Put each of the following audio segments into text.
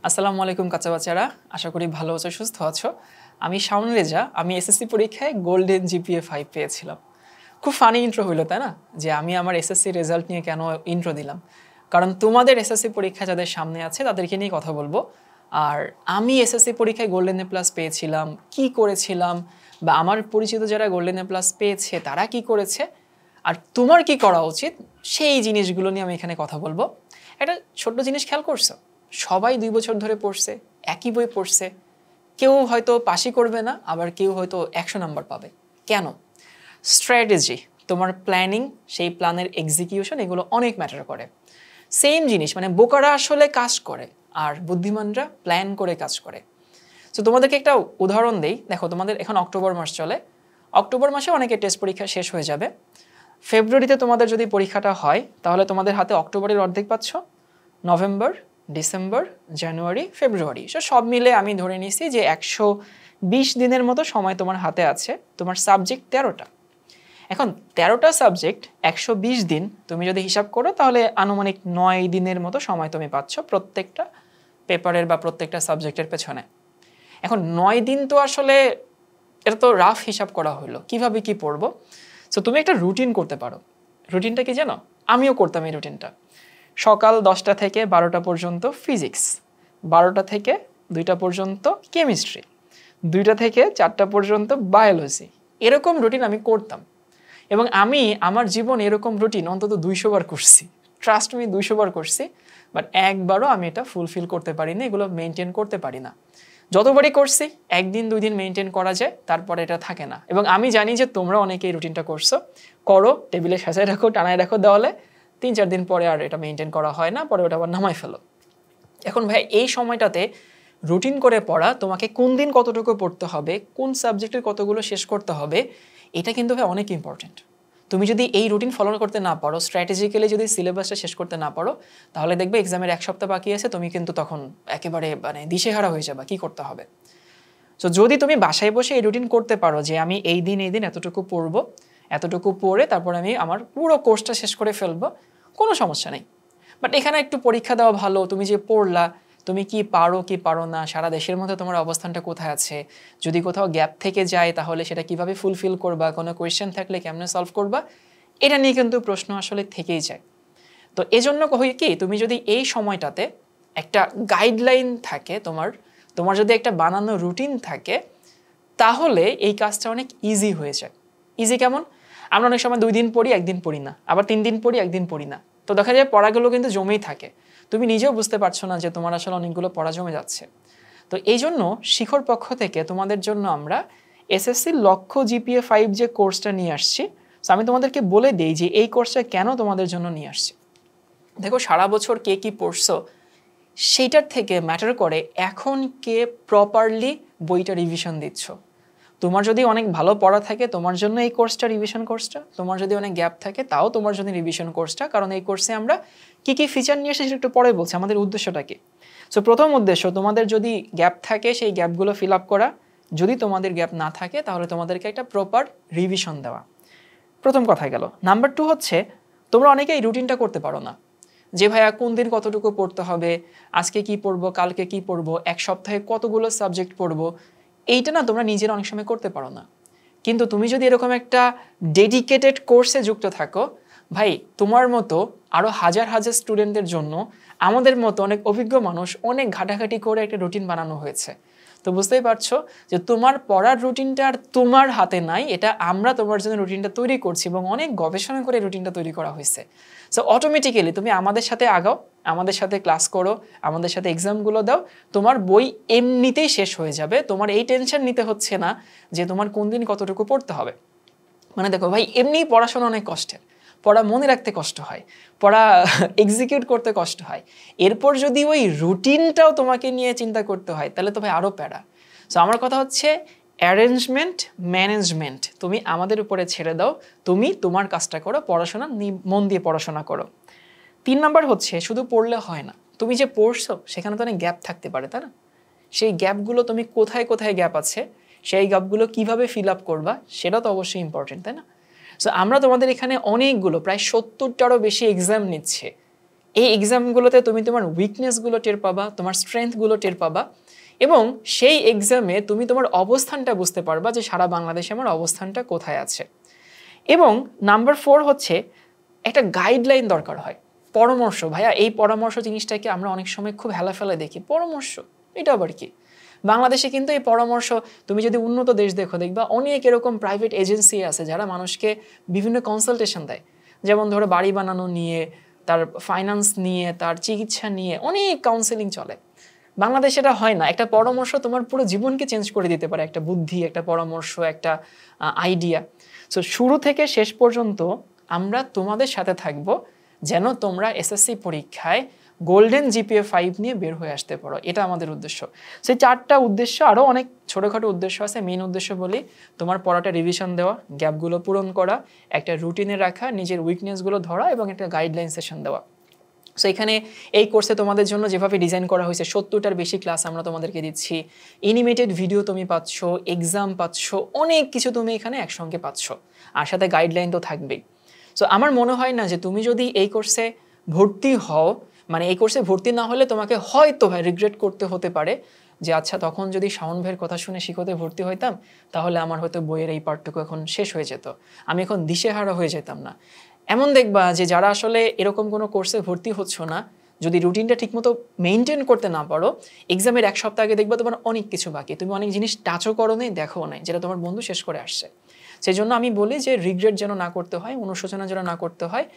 আসসালামু আলাইকুম কাঁচা বাচ্চারা, আশা করি ভালো আছো, সুস্থ আছো। আমি শাওন রেজা। আমি এসএসসি পরীক্ষায় গোল্ডেন জিপিএ 5 পেয়েছিলাম। খুব ফানি ইন্ট্রো হইলো, তাই না? যে আমি আমার এসএসসি রেজাল্ট নিয়ে কেন ইন্ট্রো দিলাম, কারণ তোমাদের এসএসসি পরীক্ষা যাদের সামনে আছে তাদেরকে নিয়ে কথা বলবো। আর আমি এসএসসি পরীক্ষায় গোল্ডেন এ প্লাস পেয়েছিলাম, কি করেছিলাম, বা আমার পরিচিত যারা গোল্ডেন এ প্লাস পেয়েছে তারা কি করেছে, আর তোমার কি করা উচিত, সেই জিনিসগুলো নিয়ে আমি এখানে কথা বলবো। একটা ছোট্ট জিনিস খেয়াল করছো? সবাই 2 বছর ধরে পড়ছে, একই বই পড়ছে। কেউ হয়তো পাশই করবে না, আবার কেউ হয়তো 100 নাম্বার পাবে। কেন? স্ট্র্যাটেজি, তোমার প্ল্যানিং, সেই প্ল্যানের এক্সিকিউশন, এগুলো অনেক ম্যাটার করে। সেম জিনিস, মানে বোকারা আসলে কাজ করে আর বুদ্ধিমানরা প্ল্যান করে কাজ করে। তো তোমাদেরকে একটা উদাহরণ দেই। দেখো, তোমাদের এখন অক্টোবর মাস চলে। অক্টোবর মাসে অনেকে টেস্ট পরীক্ষা শেষ হয়ে যাবে। ফেব্রুয়ারিতে তোমাদের যদি পরীক্ষাটা হয়, তাহলে তোমাদের হাতে অক্টোবরের অর্ধেক পাচ্ছ, নভেম্বর, ডিসেম্বর, জানুয়ারি, ফেব্রুয়ারি, সব মিলে আমি ধরে নিছি যে 120 দিনের মতো সময় তোমার হাতে আছে। তোমার সাবজেক্ট 13টা। এখন 13টা সাবজেক্ট 120 দিন তুমি যদি হিসাব করো, তাহলে আনুমানিক 9 দিনের মতো সময় তুমি পাচ্ছ প্রত্যেকটা পেপারের বা প্রত্যেকটা সাবজেক্টের পেছনে। এখন 9 দিন তো আসলে এটা তো রাফ হিসাব করা হলো, কিভাবে কি পড়বো। সো তুমি একটা রুটিন করতে পারো। রুটিনটা কি জানো? আমিও করতাম এই রুটিনটা। সকাল 10টা থেকে 12টা পর্যন্ত ফিজিক্স, 12টা থেকে 2টা পর্যন্ত কেমিস্ট্রি, 2টা থেকে 4টা পর্যন্ত বায়োলজি। এরকম রুটিন আমি করতাম, এবং আমি আমার জীবন এরকম রুটিন অন্তত 200 বার করছি। ট্রাস্ট মি, 200 বার করছি, বাট একবারও আমি এটা ফুলফিল করতে পারি না, এগুলো মেনটেন করতে পারি না। যতবারই করছি, 1 দিন 2 দিন মেনটেন করা যায়, তারপরে এটা থাকে না। এবং আমি জানি যে তোমরা অনেকে এই রুটিনটা করো, টেবিলে সাজায় রাখো, টানায় রাখো দেওয়ালে, 3-4 দিন পরে আর এটা মেনটেন করা হয় না, পরে ওটা আবার নামায় ফেলো। এখন ভাই, এই সময়টাতে রুটিন করে পড়া, তোমাকে কোন দিন কতটুকু পড়তে হবে, কোন সাবজেক্টের কতগুলো শেষ করতে হবে, এটা কিন্তু ভাই অনেক ইম্পর্টেন্ট। তুমি যদি এই রুটিন ফলো করতে না পারো, স্ট্র্যাটেজিক্যালি যদি সিলেবাসটা শেষ করতে না পারো, তাহলে দেখবে এক্সামের 1 সপ্তাহ বাকি আছে, তুমি কিন্তু তখন একেবারে দিশেহারা হয়ে যাবে কি করতে হবে। সো যদি তুমি বাসায় বসে এই রুটিন করতে পারো যে আমি এই দিন এতটুকু পড়বো, এতটুকু পড়ে তারপর আমি আমার পুরো কোর্সটা শেষ করে ফেলবো, কোনো সমস্যা নেই। বাট এখানে একটু পরীক্ষা দেওয়া ভালো। তুমি যে পড়লা, তুমি কি পারো না, সারা দেশের মধ্যে তোমার অবস্থানটা কোথায় আছে, যদি কোথাও গ্যাপ থেকে যায় তাহলে সেটা কিভাবে ফুলফিল করবা, কোনো কোয়েশ্চেন থাকলে কেমনে সলভ করবা, এটা নিয়ে কিন্তু প্রশ্ন আসলে থেকেই যায়। তো এজন্য কই কি, তুমি যদি এই সময়টাতে একটা গাইডলাইন থাকে, তোমার যদি একটা বানানো রুটিন থাকে, তাহলে এই কাজটা অনেক ইজি হয়ে যায়। ইজি কেমন? আমরা অনেক সময় 2 দিন পড়ি, 1 দিন পড়ি না, আবার 3 দিন পড়ি, 1 দিন পড়ি না। তো দেখা যায় পড়াগুলো কিন্তু জমেই থাকে, তুমি নিজেও বুঝতে পারছো না যে তোমার আসলে অনেকগুলো পড়া জমে যাচ্ছে। তো এই জন্য শিখোর পক্ষ থেকে তোমাদের জন্য আমরা এসএসসি লক্ষ্য জিপিএ 5 যে কোর্সটা নিয়ে আসছি। তো আমি তোমাদেরকে বলে দিই যে এই কোর্সটা কেন তোমাদের জন্য নিয়ে আসছি। দেখো, সারা বছর কে কি পড়ছো সেইটার থেকে ম্যাটার করে এখন কে প্রপারলি বইটা রিভিশন দিচ্ছ। তোমার যদি অনেক ভালো পড়া থাকে, তোমার জন্য এই কোর্সটা, রিভিশন কোর্সটা। তোমার যদি অনেক গ্যাপ থাকে, তাও তোমার জন্য রিভিশন কোর্সটা। কারণ এই কোর্সে আমরা কি কি ফিচার নিয়ে এসে সেটা একটু পরে বলছি, আমাদের উদ্দেশ্যটা কি। সো প্রথম উদ্দেশ্য, তোমাদের যদি গ্যাপ থাকে সেই গ্যাপগুলো ফিল আপ করা। যদি তোমাদের গ্যাপ না থাকে, তাহলে তোমাদেরকে একটা প্রপার রিভিশন দেওয়া। প্রথম কথা গেল। নাম্বার 2 হচ্ছে, তোমরা অনেকে এই রুটিনটা করতে পারো না, যে ভাইয়া কোন দিন কতটুকু পড়তে হবে, আজকে কি পড়বো, কালকে কি পড়বো, 1 সপ্তাহে কতগুলো সাবজেক্ট পড়বো। এইটা না তোমরা নিজেরা অনেক সময় করতে পারো না। কিন্তু তুমি যদি এরকম একটা ডেডিকেটেড কোর্সে যুক্ত থাকো, ভাই তোমার মতো আরও হাজার হাজার স্টুডেন্টদের জন্য আমাদের মতো অনেক অভিজ্ঞ মানুষ অনেক ঘাটাঘাটি করে একটা রুটিন বানানো হয়েছে। তো বুঝতেই পারছো যে তোমার পড়ার রুটিনটা আর তোমার হাতে নাই, এটা আমরা তোমার জন্য রুটিনটা তৈরি করছি, এবং অনেক গবেষণা করে রুটিনটা তৈরি করা হয়েছে। সো অটোমেটিক্যালি তুমি আমাদের সাথে আগাও, আমাদের সাথে ক্লাস করো, আমাদের সাথে এক্সামগুলো দাও, তোমার বই এমনিতেই শেষ হয়ে যাবে। তোমার এই টেনশন নিতে হচ্ছে না যে তোমার কোন দিন কতটুকু পড়তে হবে। মানে দেখো ভাই, এমনিই পড়াশোনা অনেক কষ্টের, পড়া মনে রাখতে কষ্ট হয়, পড়া এক্সিকিউট করতে কষ্ট হয়, এরপর যদি ওই রুটিনটাও তোমাকে নিয়ে চিন্তা করতে হয়, তাহলে তো ভাই আরও প্যারা। সো আমার কথা হচ্ছে, অ্যারেঞ্জমেন্ট ম্যানেজমেন্ট তুমি আমাদের উপরে ছেড়ে দাও, তুমি তোমার কাজটা করো, পড়াশোনা মন দিয়ে পড়াশোনা করো। 3 নাম্বার হচ্ছে, শুধু পড়লে হয় না, তুমি যে পড়ছো সেখানে তো অনেক গ্যাপ থাকতে পারে, তাই না? সেই গ্যাপগুলো তুমি কোথায় কোথায় গ্যাপ আছে, সেই গ্যাপগুলো কিভাবে ফিল আপ করবা, সেটা তো অবশ্যই ইম্পর্টেন্ট, তাই না? সো আমরা তোমাদের এখানে অনেকগুলো, প্রায় 70টারও বেশি এক্সাম নিচ্ছে। এই এক্সামগুলোতে তুমি তোমার উইকনেসগুলো টের পাবা, তোমার স্ট্রেংথগুলো টের পাবা, এবং সেই এক্সামে তুমি তোমার অবস্থানটা বুঝতে পারবা যে সারা বাংলাদেশে আমার অবস্থানটা কোথায় আছে। এবং নাম্বার 4 হচ্ছে একটা গাইডলাইন দরকার হয়, পরামর্শ। ভাইয়া এই পরামর্শ জিনিসটাকে আমরা অনেক সময় খুব হেলাফেলা দেখি, পরামর্শ এটা আবার কি? বাংলাদেশে কিন্তু এই পরামর্শ, তুমি যদি উন্নত দেশ দেখবা অনেক এরকম প্রাইভেট এজেন্সি আছে যারা মানুষকে বিভিন্ন কনসালটেশন দেয়, যেমন ধরো বাড়ি বানানো নিয়ে, তার ফাইন্যান্স নিয়ে, তার চিকিৎসা নিয়ে অনেক কাউন্সেলিং চলে। বাংলাদেশে এটা হয় না। একটা পরামর্শ তোমার পুরো জীবনকে চেঞ্জ করে দিতে পারে, একটা বুদ্ধি, একটা পরামর্শ, একটা আইডিয়া। সো শুরু থেকে শেষ পর্যন্ত আমরা তোমাদের সাথে থাকব যেন তোমরা এসএসসি পরীক্ষায় গোল্ডেন জিপিএ 5 নিয়ে বের হয়ে আসতে পারো, এটা আমাদের উদ্দেশ্য। সেই 4টা উদ্দেশ্য, আরও অনেক ছোটোখাটো উদ্দেশ্য আছে। মেইন উদ্দেশ্য বলি, তোমার পড়াটা রিভিশন দেওয়া, গ্যাপগুলো পূরণ করা, একটা রুটিনে রাখা, নিজের উইকনেসগুলো ধরা এবং একটা গাইডলাইন সেশন দেওয়া। সো এখানে এই কোর্সে তোমাদের জন্য যেভাবে ডিজাইন করা হয়েছে, 70টার বেশি ক্লাস আমরা তোমাদেরকে দিচ্ছি, অ্যানিমেটেড ভিডিও তুমি পাচ্ছ, এক্সাম পাচ্ছ, অনেক কিছু তুমি এখানে একসঙ্গে পাচ্ছ, আর সাথে গাইডলাইন তো থাকবেই। সো আমার মনে হয় না যে তুমি যদি এই কোর্সে ভর্তি হও, মানে এই কোর্সে ভর্তি না হলে তোমাকে হয়তো রিগ্রেট করতে হতে পারে যে আচ্ছা তখন যদি শাওন ভাইয়ের কথা শুনে শিখোতে ভর্তি হইতাম তাহলে আমার হয়তো বইয়ের এই পার্টটুকু এখন শেষ হয়ে যেত, আমি এখন দিশেহারা হয়ে যেতাম না। এমন দেখবা যে যারা আসলে এরকম কোনো কোর্সে ভর্তি হচ্ছ না, যদি রুটিনটা ঠিকমতো মেনটেন করতে না পারো, এক্সামের 1 সপ্তাহ আগে দেখবা তোমার অনেক কিছু বাকি, তুমি অনেক জিনিস টাচও করো নাই, দেখো নাই, যেটা তোমার বন্ধু শেষ করে আসছে। সেই জন্য আমি বলি যে রিগ্রেট যেন না করতে হয়, অনুশোচনা যেন না করতে হয়,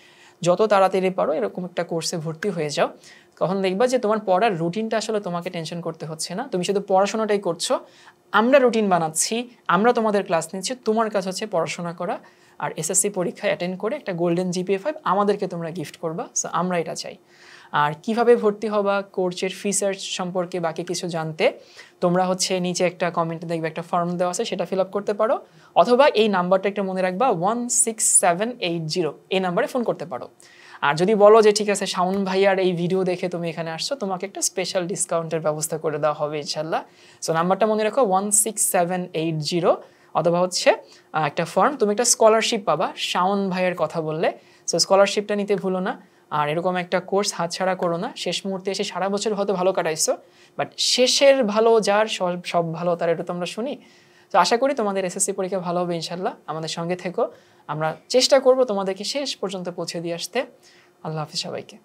যত তাড়াতাড়ি পারো এরকম একটা কোর্সে ভর্তি হয়ে যাও। তখন দেখবা যে তোমার পড়ার রুটিনটা আসলে তোমাকে টেনশন করতে হচ্ছে না, তুমি শুধু পড়াশোনাটাই করছো, আমরা রুটিন বানাচ্ছি, আমরা তোমাদের ক্লাস নিচ্ছি, তোমার কাজ হচ্ছে পড়াশোনা করা আর এসএসসি পরীক্ষায় অ্যাটেন্ড করে একটা গোল্ডেন জিপিএ 5 আমাদেরকে তোমরা গিফট করবা। সো আমরা এটা চাই। আর কিভাবে ভর্তি হবা, কোর্সের ফিচার্স সম্পর্কে বাকি কিছু জানতে তোমরা হচ্ছে নিচে একটা কমেন্টে দেখবে একটা ফর্ম দেওয়া আছে, সেটা ফিল আপ করতে পারো, অথবা এই নাম্বারটা একটা মনে রাখবা 16780, এই নাম্বারে ফোন করতে পারো। আর যদি বলো যে ঠিক আছে শাওন ভাইয়ার এই ভিডিও দেখে তুমি এখানে আসছো, তোমাকে একটা স্পেশাল ডিসকাউন্টের ব্যবস্থা করে দেওয়া হবে ইনশাল্লাহ। সো নাম্বারটা মনে রাখো 16780, অথবা হচ্ছে একটা ফর্ম, তুমি একটা স্কলারশিপ পাবা শাওন ভাইয়ের কথা বললে। সো স্কলারশিপটা নিতে ভুলো না। আর এরকম একটা কোর্স হাতছাড়া করো না। শেষ মুহূর্তে এসে সারা বছর হয়তো ভালো কাটাইছো, বাট শেষের ভালো যার, সব ভালো তার, এটা তো আমরা শুনি। তো আশা করি তোমাদের এসএসসি পরীক্ষা ভালো হবে ইনশাল্লাহ। আমাদের সঙ্গে থেকো, আমরা চেষ্টা করব তোমাদেরকে শেষ পর্যন্ত পৌঁছে দিয়ে আসতে। আল্লাহ হাফিজ সবাইকে।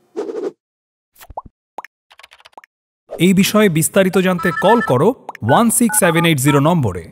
এই বিষয়ে বিস্তারিত জানতে কল করো 16780 নম্বরে।